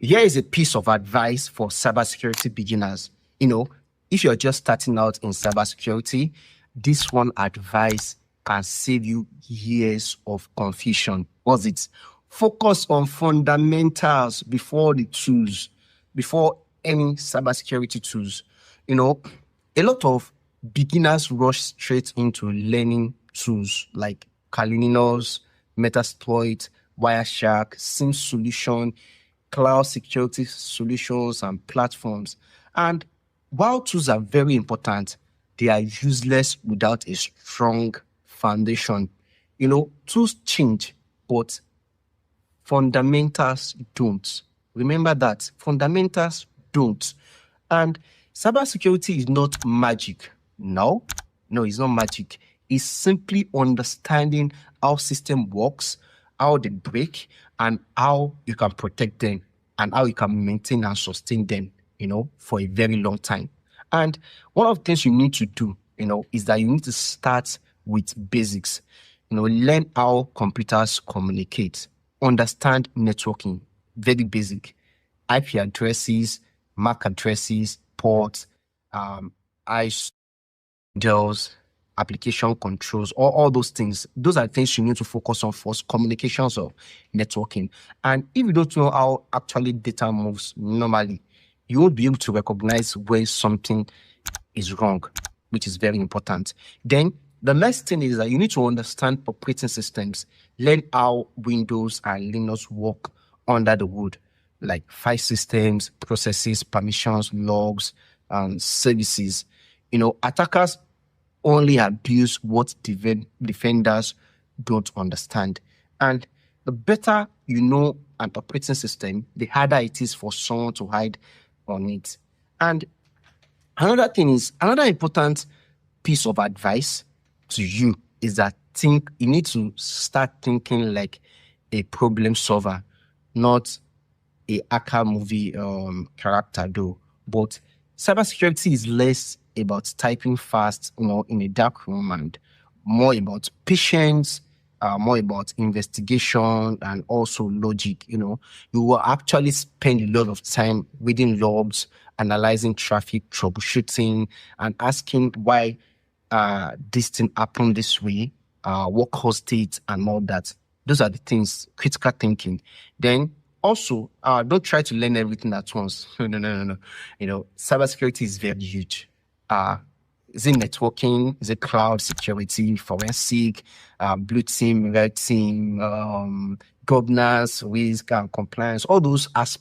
Here is a piece of advice for cybersecurity beginners. If you're just starting out in cybersecurity, this one advice can save you years of confusion. What's it? Focus on fundamentals before the tools, before any cybersecurity tools. A lot of beginners rush straight into learning tools like Kalininos, Metasploit, Wireshark, SIM Solution, cloud security solutions, and platforms. And while tools are very important, they are useless without a strong foundation. Tools change, but fundamentals don't. Remember that fundamentals don't. And cybersecurity is not magic. No, it's not magic. It's simply understanding how system works, how they break, and how you can protect them, and how you can maintain and sustain them, for a very long time. And one of the things you need to do, is that you need to start with basics. Learn how computers communicate, understand networking, very basic. IP addresses, MAC addresses, ports, ISO, application controls, all those things. Those are things you need to focus on first, communications or networking. And if you don't know how actually data moves normally, you won't be able to recognize when something is wrong, which is very important. Then the next thing is that you need to understand operating systems. Learn how Windows and Linux work under the hood, like file systems, processes, permissions, logs, and services. Attackers only abuse what defenders don't understand. And the better you know an operating system, the harder it is for someone to hide on it. And another important piece of advice to you is that you need to start thinking like a problem solver, not a hacker movie character though. But cybersecurity is less about typing fast, in a dark room, and more about patience, more about investigation, and also logic. You will actually spend a lot of time reading logs, analyzing traffic, troubleshooting, and asking why this thing happened this way, what caused it, and all that. Those are the things, critical thinking. Then also, don't try to learn everything at once. No. Cybersecurity is very huge. Is it networking? Is it cloud security, forensic, blue team, red team, governance, risk, and compliance? All those aspects